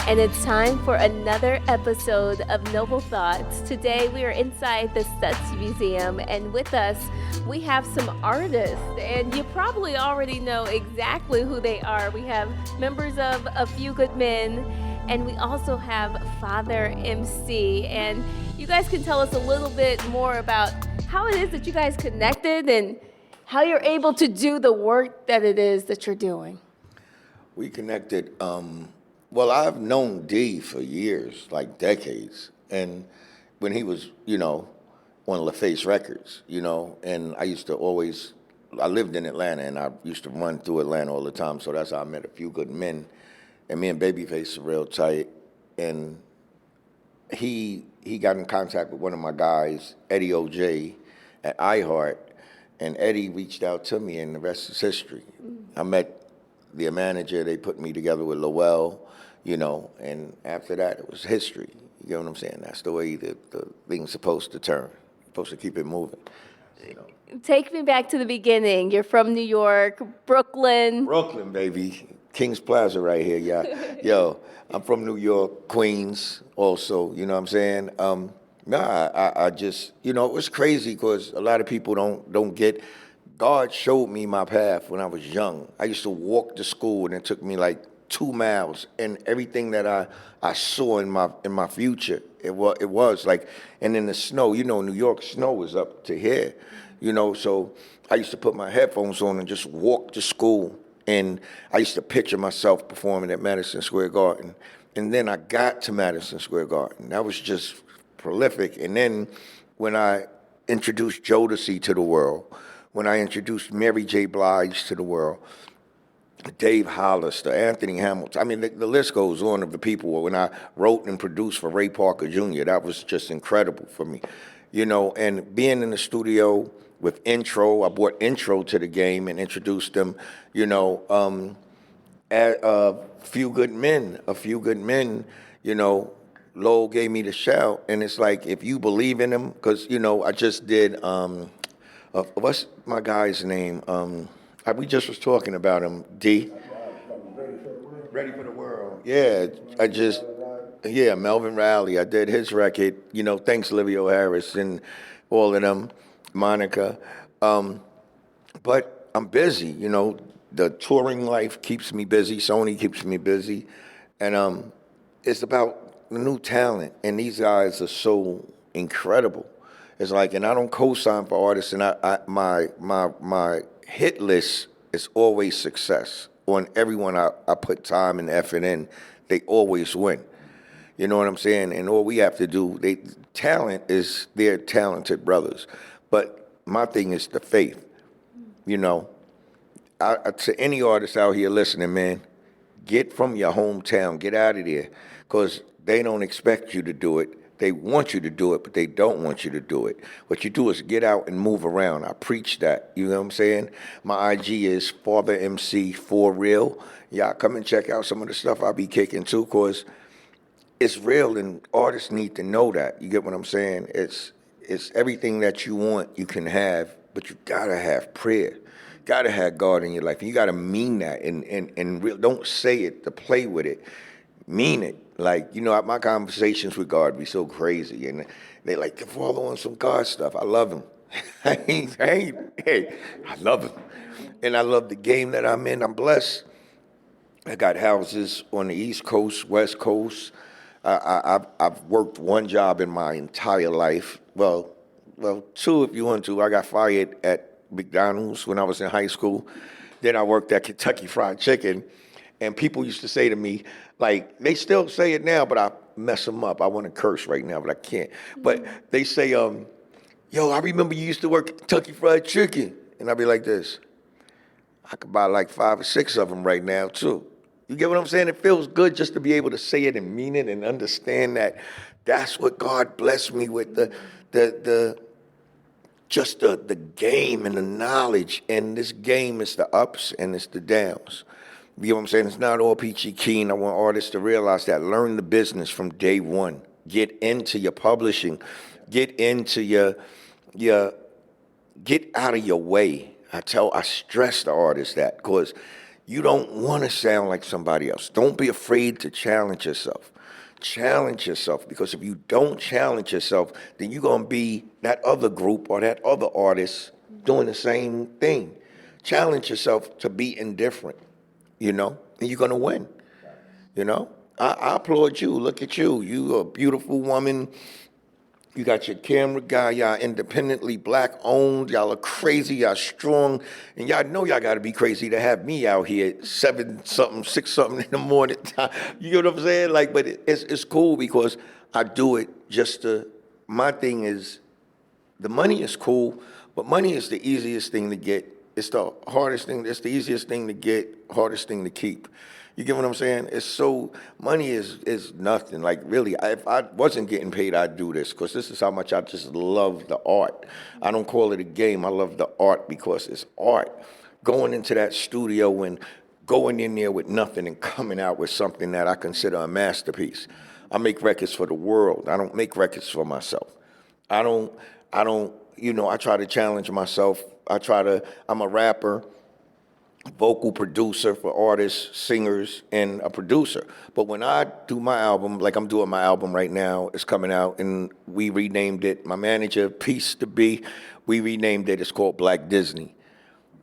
and it's time for another episode of Noble Thoughts. Today we are inside the Stutz Museum, and with us we have some artists, and you probably already know exactly who they are. We have members of A Few Good Men, and we also have Father MC, and you guys can tell us a little bit more about how it is that you guys connected and how you're able to do the work that it is that you're doing. We connected, well, I've known D for years, like decades. And when he was, on LaFace Records, and I used to I lived in Atlanta and I used to run through Atlanta all the time. So that's how I met A Few Good Men. And me and Babyface are real tight. And he got in contact with one of my guys, Eddie OJ, at iHeart. And Eddie reached out to me, and the rest is history. I met their manager, they put me together with Lowell, and after that, it was history. You get what I'm saying? That's the way the thing's supposed to turn. Supposed to keep it moving. Take me back to the beginning. You're from New York, Brooklyn. Brooklyn, baby. Kings Plaza right here, yeah. Yo, I'm from New York, Queens also, you know what I'm saying? I just, it was crazy because a lot of people don't get. God showed me my path when I was young. I used to walk to school, and it took me like 2 miles, and everything that I saw in my future, it was like, and in the snow, New York snow is up to here, so I used to put my headphones on and just walk to school, and I used to picture myself performing at Madison Square Garden, and then I got to Madison Square Garden. That was just prolific, and then when I introduced Jodeci to the world, when I introduced Mary J. Blige to the world, Dave Hollister, Anthony Hamilton. I mean, the list goes on of the people. When I wrote and produced for Ray Parker Jr., that was just incredible for me. And being in the studio with Intro, I brought Intro to the game and introduced them, at A Few Good Men, Lowell gave me the shout, and it's like, if you believe in him, because, I just did, what's my guy's name? We just was talking about him, D. Ready for the World. Yeah, Melvin Rowley. I did his record, thanks Lowell Harris and all of them, Monica. But I'm busy, the touring life keeps me busy, Sony keeps me busy, and it's about the new talent, and these guys are so incredible. It's like, and I don't co-sign for artists, and my hit list is always success. On everyone I put time and effort in, they always win. You know what I'm saying? And all we have to do, they're talented brothers. But my thing is the faith. To any artist out here listening, man, get from your hometown, get out of there, because they don't expect you to do it. They want you to do it, but they don't want you to do it. What you do is get out and move around. I preach that. You know what I'm saying? My IG is Father MC for real. Y'all come and check out some of the stuff I be kicking too, because it's real, and artists need to know that. You get what I'm saying? It's everything that you want you can have, but you gotta have prayer. Gotta have God in your life. And you gotta mean that, and real. Don't say it to play with it. Mean it. Like, my conversations with God be so crazy, and they like to follow on some God stuff. I love him. I love him. And I love the game that I'm in. I'm blessed. I got houses on the East Coast, West Coast. I've worked one job in my entire life. Well, two if you want to. I got fired at McDonald's when I was in high school. Then I worked at Kentucky Fried Chicken. And people used to say to me, like, they still say it now, but I mess them up. I want to curse right now, but I can't. But they say, yo, I remember you used to work at Kentucky Fried Chicken. And I'd be like this. I could buy like 5 or 6 of them right now, too. You get what I'm saying? It feels good just to be able to say it and mean it and understand that that's what God blessed me with, the game and the knowledge. And this game is the ups and it's the downs. You know what I'm saying? It's not all peachy keen. I want artists to realize that. Learn the business from day one. Get into your publishing. Get into get out of your way. I stress the artists that, because You don't want to sound like somebody else. Don't be afraid to challenge yourself. Challenge yourself, because if you don't challenge yourself, then you're going to be that other group or that other artist doing the same thing. Challenge yourself to be indifferent, and you're going to win, I applaud you. Look at you. You a beautiful woman. You got your camera guy. Y'all independently black owned. Y'all are crazy. Y'all strong. And y'all know y'all got to be crazy to have me out here at 7 something, 6 something in the morning time. You know what I'm saying? But it's cool because I do it just to, my thing is, the money is cool, but money is the easiest thing to get. It's the hardest thing. It's the easiest thing to get, hardest thing to keep. You get what I'm saying? Money is nothing. Like, really, if I wasn't getting paid, I'd do this, because this is how much I just love the art. I don't call it a game. I love the art because it's art. Going into that studio and going in there with nothing and coming out with something that I consider a masterpiece. I make records for the world. I don't make records for myself. I don't, I try to challenge myself. I'm a rapper, vocal producer for artists, singers, and a producer. But when I do my album, like I'm doing my album right now, it's coming out, and we renamed it, my manager, Peace to Be, we renamed it, it's called Black Disney.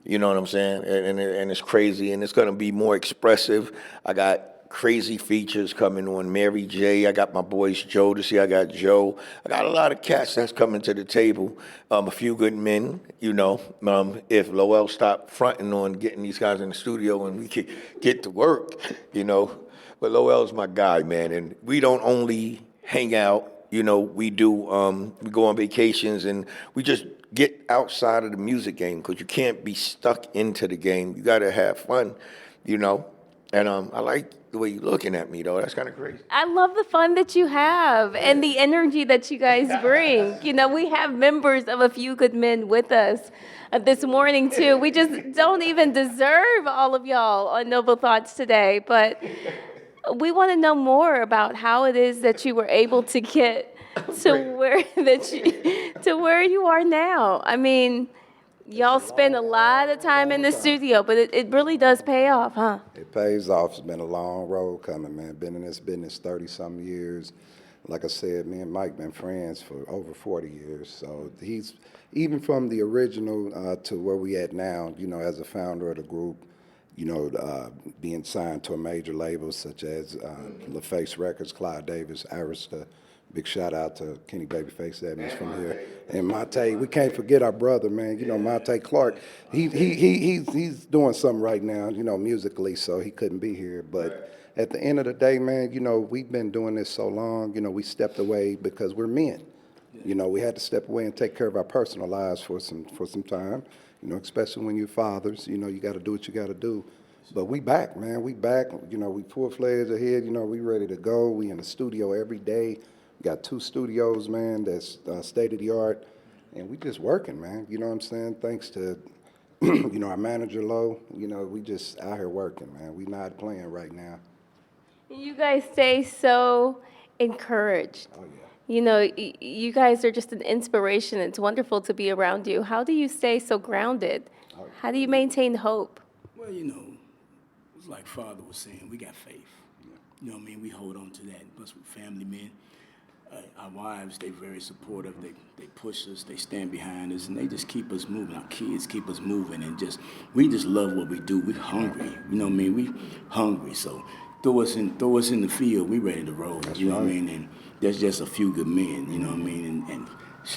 You know what I'm saying? And it's crazy, and it's going to be more expressive. I got crazy features coming on Mary J. I got my boys Jodeci. I got Joe. I got a lot of cats that's coming to the table. A few good men, if Lowell stopped fronting on getting these guys in the studio and we could get to work, But Lowell's my guy, man. And we don't only hang out, we do, we go on vacations, and we just get outside of the music game, because you can't be stuck into the game. You got to have fun, And I like the way you're looking at me, though. That's kind of crazy. I love the fun that you have and the energy that you guys bring. We have members of A Few Good Men with us this morning, too. We just don't even deserve all of y'all on Noble Thoughts today, but we want to know more about how it is that you were able to get to where you are now. I mean, y'all spend a lot of time in the studio, but it really does pay off, huh? It pays off. It's been a long road coming, man. Been in this business 30-something years. Like I said, me and Mike been friends for over 40 years. So he's, even from the original to where we at now, as a founder of the group, being signed to a major label such as LaFace Records, Clyde Davis, Arista. Big shout out to Kenny Babyface Evans from here. And Monte, we can't forget our brother, man. Monte Clark, he's doing something right now, musically, so he couldn't be here. But at the end of the day, man, we've been doing this so long, we stepped away because we're men. We had to step away and take care of our personal lives for some time, especially when you're fathers, you got to do what you got to do. But we back, man. We back. We full-fledged ahead. We ready to go. We in the studio every day. We got 2 studios, man, that's state-of-the-art. And we just working, man. You know what I'm saying? Thanks to, our manager, Low. We just out here working, man. We not playing right now. You guys stay so encouraged. Oh, yeah. You guys are just an inspiration. It's wonderful to be around you. How do you stay so grounded? How do you maintain hope? Well, it's like Father was saying, we got faith. You know what I mean? We hold on to that. Plus, we're family men. Our wives, they're very supportive. They push us. They stand behind us, and they just keep us moving. Our kids keep us moving, and we just love what we do. We're hungry. You know what I mean? We hungry. So throw us in the field. We ready to roll. That's what I mean? And there's just a few good men. You know what I mean? And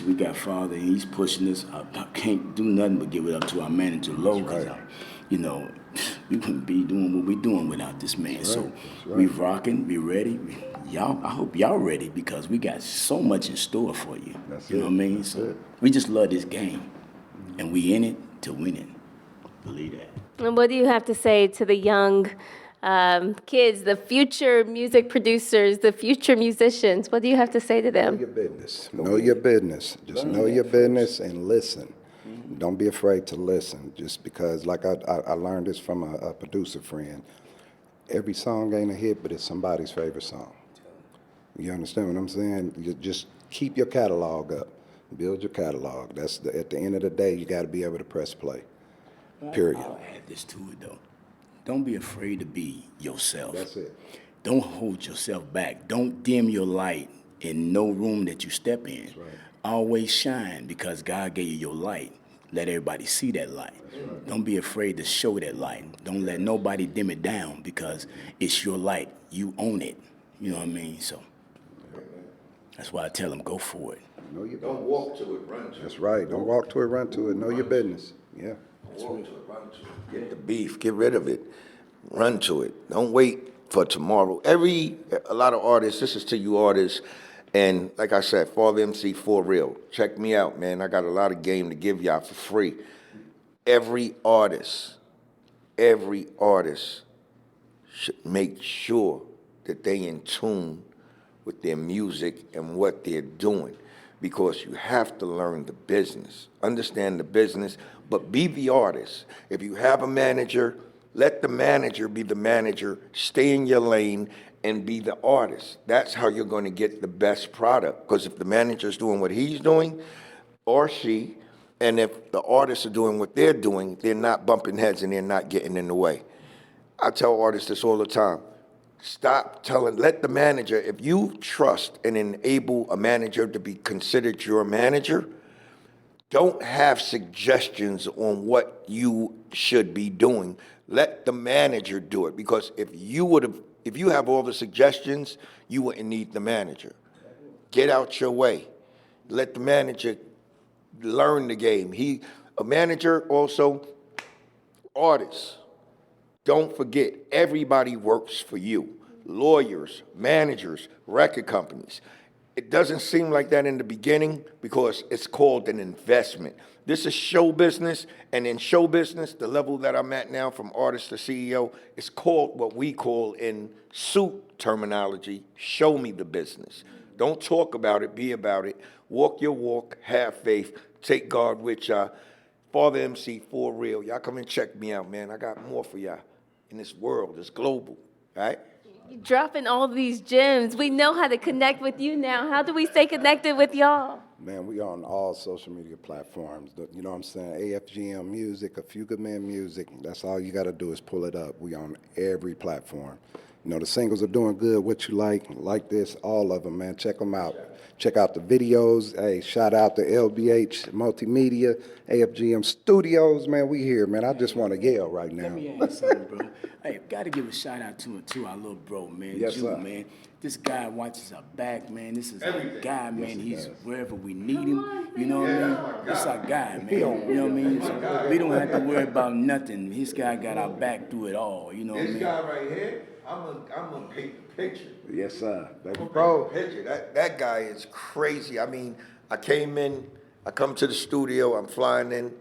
we got Father, and he's pushing us. I can't do nothing but give it up to our manager, Low, because we wouldn't be doing what we're doing without this man. That's so we rocking, we ready. I hope y'all ready, because we got so much in store for you. You know what I mean? So we just love this game, and we in it to win it. Believe that. And what do you have to say to the young kids, the future music producers, the future musicians? What do you have to say to them? Know your business. Know your business. Just know your business and listen. Don't be afraid to listen, just because, like I learned this from a producer friend. Every song ain't a hit, but it's somebody's favorite song. You understand what I'm saying? You just keep your catalog up. Build your catalog. At the end of the day, you got to be able to press play. Period. I'll add this to it, though. Don't be afraid to be yourself. That's it. Don't hold yourself back. Don't dim your light in no room that you step in. That's right. Always shine because God gave you your light. Let everybody see that light. Right. Don't be afraid to show that light. Don't let nobody dim it down because it's your light. You own it. You know what I mean? So that's why I tell them, go for it. Know your Don't business. walk to it, run to it. That's right. Don't walk to it, run to it. Know your business. Yeah. Walk to it, run to it. Get the beef, get rid of it, run to it. Don't wait for tomorrow. A lot of artists, this is to you artists, and like I said, Father MC for real. Check me out, man. I got a lot of game to give y'all for free. Every artist should make sure that they in tune with their music and what they're doing, because you have to learn the business, understand the business, but be the artist. If you have a manager, let the manager be the manager, stay in your lane, and be the artist. That's how you're going to get the best product, because if the manager's doing what he's doing, or she, and if the artists are doing what they're doing, they're not bumping heads and they're not getting in the way. I tell artists this all the time. Let the manager, if you trust and enable a manager to be considered your manager, don't have suggestions on what you should be doing. Let the manager do it, because if you have all the suggestions, you wouldn't need the manager. Get out your way. Let the manager learn the game. A manager also, artists. Don't forget, everybody works for you. Lawyers, managers, record companies. It doesn't seem like that in the beginning because it's called an investment. This is show business, and in show business, the level that I'm at now from artist to CEO, it's called what we call in suit terminology, show me the business. Don't talk about it, be about it. Walk your walk, have faith, take God with y'all. Father MC for real. Y'all come and check me out, man. I got more for y'all in this world. It's global, right? You're dropping all these gems. We know how to connect with you now. How do we stay connected with y'all? Man, we on all social media platforms. You know what I'm saying? AFGM Music, A Few Good Men Music. That's all you got to do is pull it up. We on every platform. You know, the singles are doing good. What you like this, all of them, man. Check them out. Check out the videos. Hey, shout out to LBH Multimedia, AFGM Studios, man. We here, man. I just want to yell right now. Let me ask you something, bro. Hey, got to give a shout out to our little bro, man. Yes, Jew, sir. Man. This guy watches our back, man. This is Everything. our guy, man. he He's does. wherever we need him. You know what I mean? This our guy, man. He You on know what I mean? So we don't have to worry about nothing. This guy got our back through it all. You know what I This mean? guy right here, I'm gonna paint the picture. Yes, sir. Baby, Bro, bro. picture. That guy is crazy. I mean, I come to the studio, I'm flying in,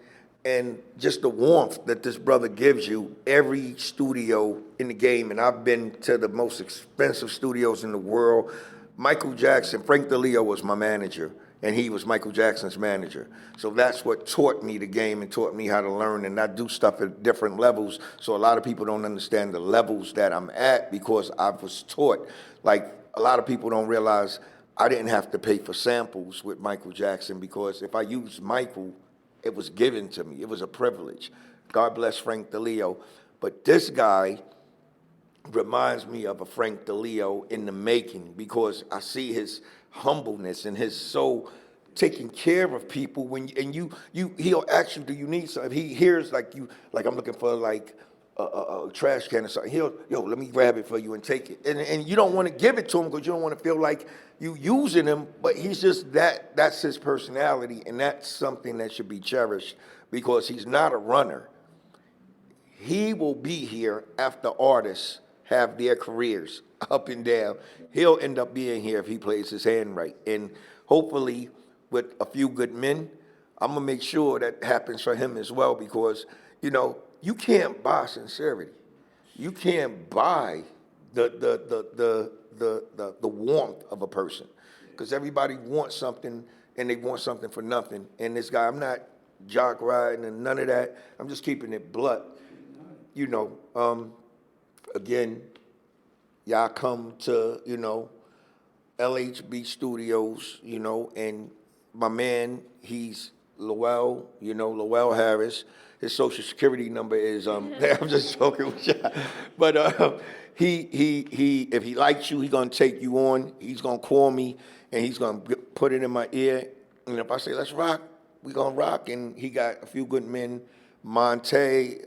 and just the warmth that this brother gives you, every studio in the game, and I've been to the most expensive studios in the world. Michael Jackson, Frank DeLeo was my manager, and he was Michael Jackson's manager. So that's what taught me the game and taught me how to learn, and I do stuff at different levels. So a lot of people don't understand the levels that I'm at because I was taught. Like, a lot of people don't realize I didn't have to pay for samples with Michael Jackson, because if I used Michael, it was given to me. It was a privilege. God bless Frank DeLeo. But this guy reminds me of a Frank DeLeo in the making, because I see his humbleness and his soul taking care of people. He'll ask you, do you need something? He hears like I'm looking for like a trash can or something. Let me grab it for you and take it. And you don't want to give it to him because you don't want to feel like you using him, but he's just that's his personality, and that's something that should be cherished, because he's not a runner. He will be here after artists have their careers up and down. He'll end up being here if he plays his hand right. And hopefully, with A Few Good Men, I'm gonna make sure that happens for him as well, because, you can't buy sincerity. You can't buy the warmth of a person, because everybody wants something, and they want something for nothing. And this guy, I'm not jock riding and none of that. I'm just keeping it blunt. Again, y'all come to, LHB Studios, and my man, he's Lowell, Lowell Harris. His social security number is I'm just joking with you. But he if he likes you, he gonna take you on. He's gonna call me and he's gonna put it in my ear. And if I say let's rock, we gonna rock. And he got a few good men. Monte,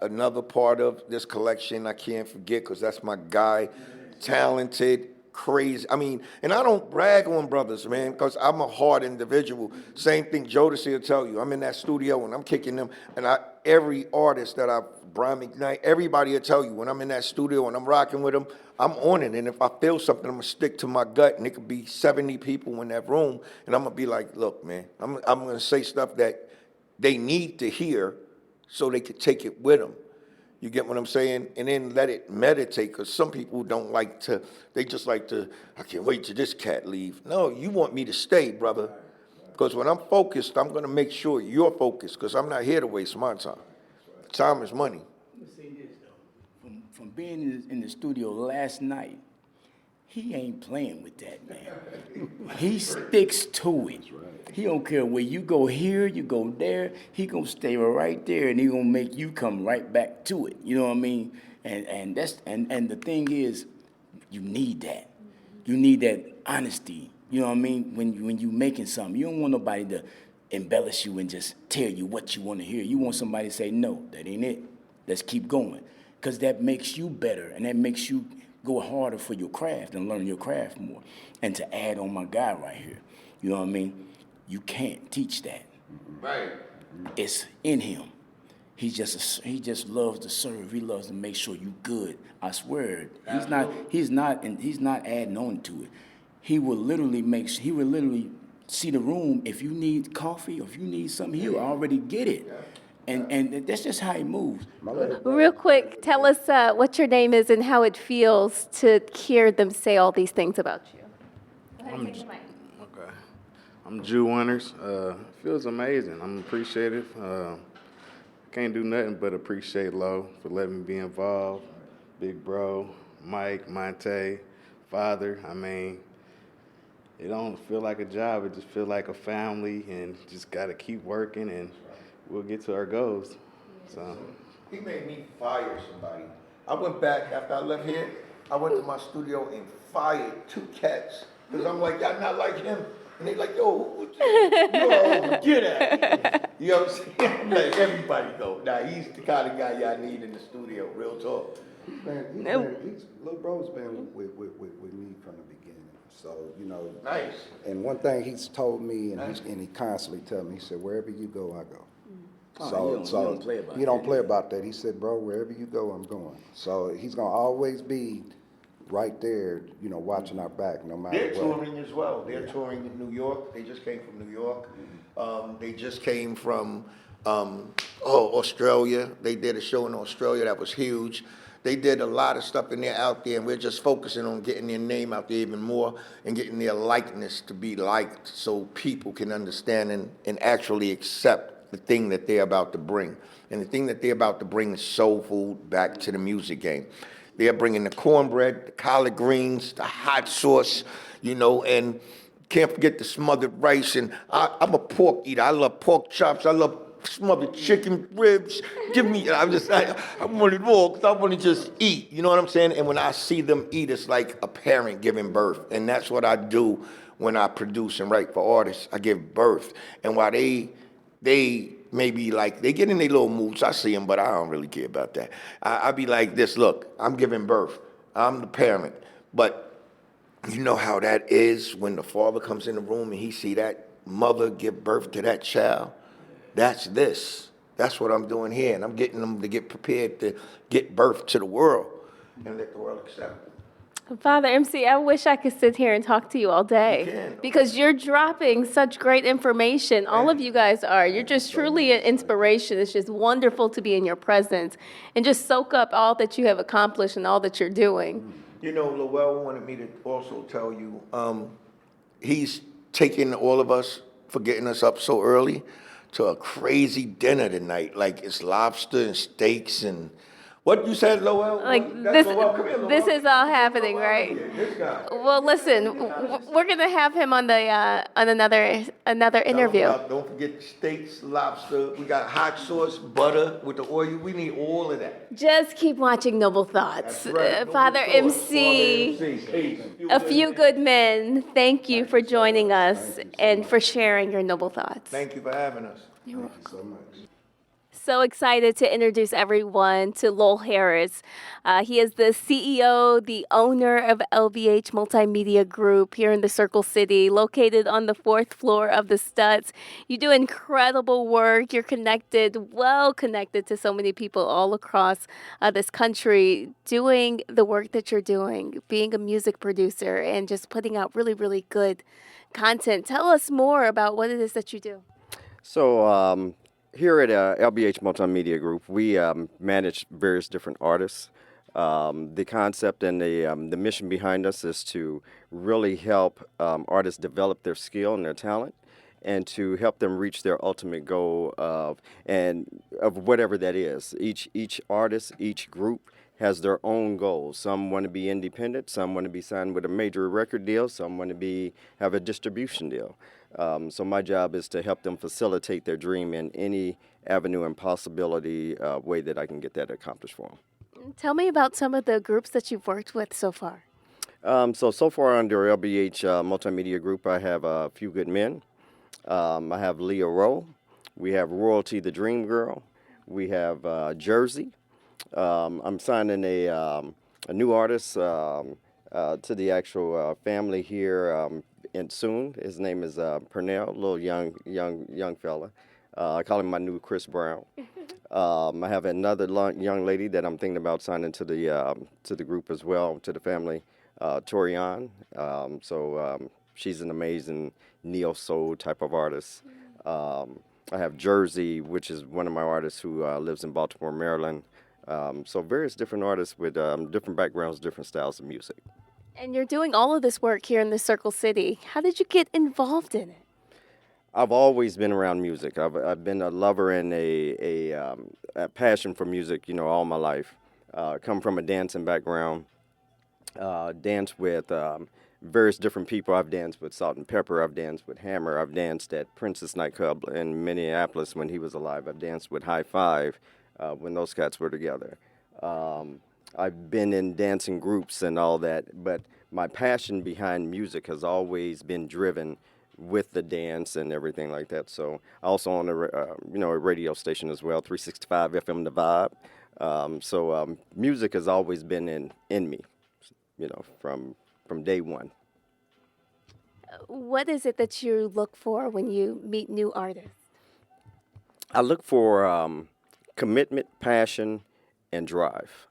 another part of this collection I can't forget because that's my guy. Talented, crazy. I mean, and I don't brag on brothers, man, because I'm a hard individual. Same thing Jodeci will tell you. I'm in that studio and I'm kicking them. And every artist that Brian McKnight, everybody will tell you when I'm in that studio and I'm rocking with them, I'm on it. And if I feel something, I'm going to stick to my gut. And it could be 70 people in that room. And I'm going to be like, look, man, I'm going to say stuff that they need to hear so they could take it with them. You get what I'm saying? And then let it meditate, because some people don't like to, they just like to, I can't wait till this cat leave. No, you want me to stay, brother. Because when I'm focused, I'm going to make sure you're focused, because I'm not here to waste my time. Time is money. Let me say this, though. From being in the studio last night, he ain't playing with that, man. He sticks to it. He don't care where you go here, you go there. He gonna stay right there, and he gonna make you come right back to it. You know what I mean? And the thing is, you need that. You need that honesty. You know what I mean? When you making something, you don't want nobody to embellish you and just tell you what you want to hear. You want somebody to say, no, that ain't it. Let's keep going, because that makes you better, and that makes you go harder for your craft and learn your craft more. And to add on my guy right here, you know what I mean? You can't teach that. Right. It's in him. He just loves to serve. He loves to make sure you good. I swear, he's not adding on to it. He will literally see the room. If you need coffee or if you need something, he'll already get it. And that's just how he moves. Real quick, tell us what your name is and how it feels to hear them say all these things about you. Go ahead and take the mic. Okay. I'm Jew Winters. Feels amazing. I'm appreciative. Can't do nothing but appreciate Low for letting me be involved. Big bro, Mike, Monte, father. I mean, it don't feel like a job. It just feels like a family, and just got to keep working, and we'll get to our goals. So He made me fire somebody. I went back after I left here. I went to my studio and fired 2 cats because I'm like, y'all not like him. And they like, yo, get at me. You know what I'm saying? I'm like, everybody go. Now, he's the kind of guy y'all need in the studio, real talk. Lil Bro's been with me from the beginning. So, Nice. And one thing he's told me, and he constantly tells me, he said, wherever you go, I go. He don't play about he don't play about that. He said, bro, wherever you go, I'm going. So he's going to always be right there, watching our back no matter They're what. touring as well. They're touring in New York. They just came from New York. They just came from Australia. They did a show in Australia that was huge. They did a lot of stuff in there out there, and we're just focusing on getting their name out there even more and getting their likeness to be liked so people can understand and actually accept the thing that they're about to bring. And the thing that they're about to bring is soul food back to the music game. They're bringing the cornbread, the collard greens, the hot sauce, and can't forget the smothered rice. And I'm a pork eater. I love pork chops. I love smothered chicken ribs. I want it all because I want to just eat. You know what I'm saying? And when I see them eat, it's like a parent giving birth. And that's what I do when I produce and write for artists. I give birth. And while they maybe like, they get in their little moods. I see them, but I don't really care about that. I be like this, look, I'm giving birth. I'm the parent. But you know how that is when the father comes in the room and he see that mother give birth to that child? That's this. That's what I'm doing here. And I'm getting them to get prepared to get birth to the world and let the world accept it. Father MC, I wish I could sit here and talk to you all day You can. because you're dropping such great information. All of you guys are. You're just truly an inspiration. It's just wonderful to be in your presence and just soak up all that you have accomplished and all that you're doing. Lowell wanted me to also tell you, he's taking all of us for getting us up so early to a crazy dinner tonight. Like it's lobster and steaks and What you said, Lowell? Like That's this, Lowell. Come here, Lowell. this is all happening, right? This guy. Well, listen, we're gonna have him on the on another Tell 'em interview. don't forget steaks, lobster. We got hot sauce, butter with the oil. We need all of that. Just keep watching Noble Thoughts. That's right. Noble Father Thoughts. MC, Father MC. Peace. a few good men. Thank you for joining us and for sharing your noble thoughts. Thank you for having us. Thank you so much. So excited to introduce everyone to Lowell Harris. He is the CEO, the owner of LBH Multimedia Group here in the Circle City, located on the 4th floor of the Studs. You do incredible work. You're connected, well connected to so many people all across this country, doing the work that you're doing, being a music producer and just putting out really, really good content. Tell us more about what it is that you do. So here at LBH Multimedia Group, we manage various different artists. The concept and the mission behind us is to really help artists develop their skill and their talent, and to help them reach their ultimate goal of whatever that is. Each artist, each group has their own goals. Some want to be independent, some want to be signed with a major record deal, some want to have a distribution deal. So my job is to help them facilitate their dream in any avenue and possibility way that I can get that accomplished for them. Tell me about some of the groups that you've worked with so far. So far under LBH Multimedia Group, I have a few good men. I have Leah Rowe. We have Royalty the Dream Girl. We have Jersey. I'm signing a new artist to the actual family here and soon. His name is Pernell, a little young fella. I call him my new Chris Brown. I have another young lady that I'm thinking about signing to the group as well, to the family, Torian. She's an amazing neo soul type of artist. I have Jersey, which is one of my artists who lives in Baltimore, Maryland. So various different artists with different backgrounds, different styles of music. And you're doing all of this work here in the Circle City. How did you get involved in it? I've always been around music. I've been a lover and a passion for music, all my life. Come from a dancing background. Danced with various different people. I've danced with Salt and Pepper. I've danced with Hammer. I've danced at Princess nightclub in Minneapolis when he was alive. I've danced with High Five when those cats were together. I've been in dancing groups and all that, but my passion behind music has always been driven with the dance and everything like that. So I also own a radio station as well, 365 FM The Vibe. Music has always been in me, from day one. What is it that you look for when you meet new artists? I look for commitment, passion, and drive.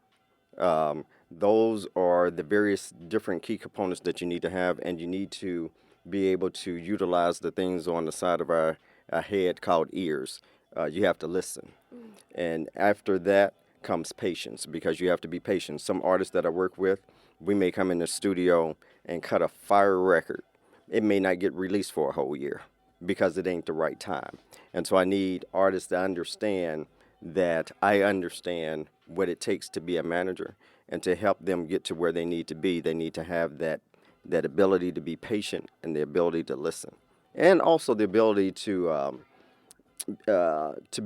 Those are the various different key components that you need to have, and you need to be able to utilize the things on the side of our head called ears. You have to listen. And after that comes patience, because you have to be patient. Some artists that I work with, we may come in the studio and cut a fire record. It may not get released for a whole year because it ain't the right time. And so I need artists to understand that I understand what it takes to be a manager, and to help them get to where they need to be. They need to have that ability to be patient and the ability to listen, and also the ability to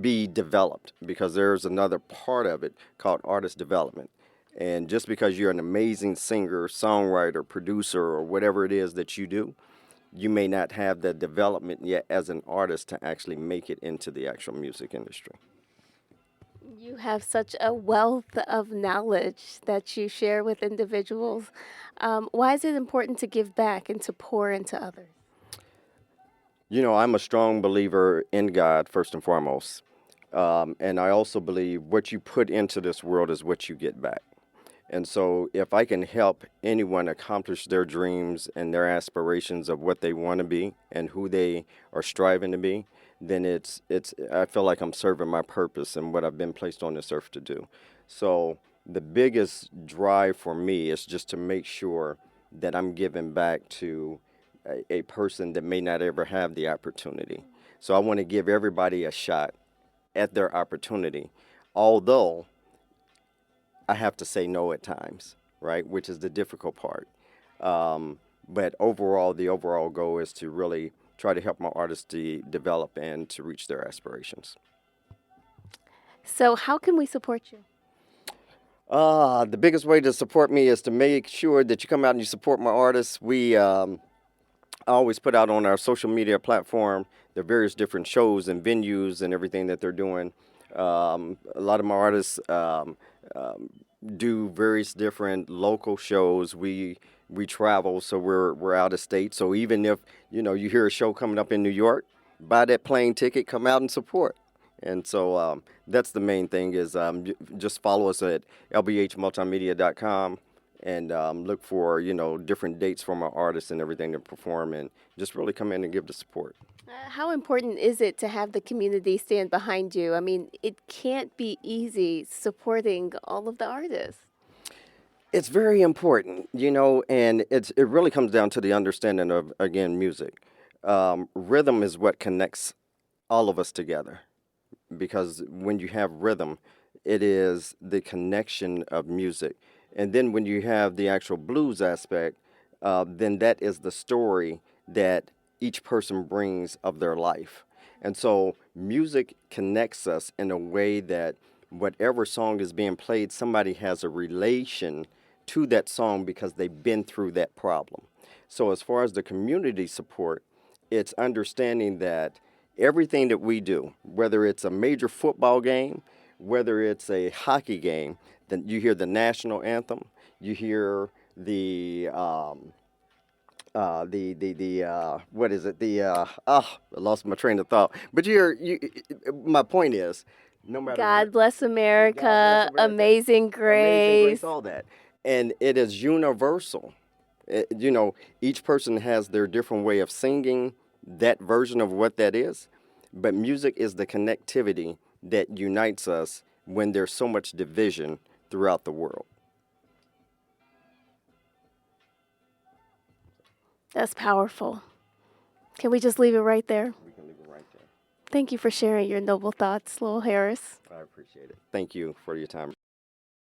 be developed, because there's another part of it called artist development. And just because you're an amazing singer, songwriter, producer, or whatever it is that you do, you may not have the development yet as an artist to actually make it into the actual music industry. You have such a wealth of knowledge that you share with individuals. Why is it important to give back and to pour into others? I'm a strong believer in God, first and foremost. And I also believe what you put into this world is what you get back. And so if I can help anyone accomplish their dreams and their aspirations of what they want to be and who they are striving to be, then I feel like I'm serving my purpose and what I've been placed on this earth to do. So the biggest drive for me is just to make sure that I'm giving back to a person that may not ever have the opportunity. So I want to give everybody a shot at their opportunity, although I have to say no at times, right? Which is the difficult part. But overall, the overall goal is to really try to help my artists to develop and to reach their aspirations. So, how can we support you? The biggest way to support me is to make sure that you come out and you support my artists. I always put out on our social media platform the various different shows and venues and everything that they're doing. A lot of my artists do various different local shows. We travel, so we're out of state. So even if you hear a show coming up in New York, buy that plane ticket, come out and support. And so that's the main thing is just follow us at lbhmultimedia.com and look for different dates from our artists and everything to perform, and just really come in and give the support. How important is it to have the community stand behind you? I mean, it can't be easy supporting all of the artists. It's very important, and it really comes down to the understanding of, again, music. Rhythm is what connects all of us together, because when you have rhythm, it is the connection of music. And then when you have the actual blues aspect, then that is the story that each person brings of their life. And so music connects us in a way that whatever song is being played, somebody has a relation to that song because they've been through that problem. So as far as the community support, it's understanding that everything that we do, whether it's a major football game, whether it's a hockey game, then you hear the national anthem, you hear what is it? I lost my train of thought. But my point is, no matter God what, bless America, God bless America, Amazing Amazing Grace. Grace, all that, and it is universal. Each person has their different way of singing that version of what that is, but music is the connectivity that unites us when there's so much division throughout the world. That's powerful. Can we just leave it right there? We can leave it right there. Thank you for sharing your noble thoughts, Lowell Harris. I appreciate it. Thank you for your time.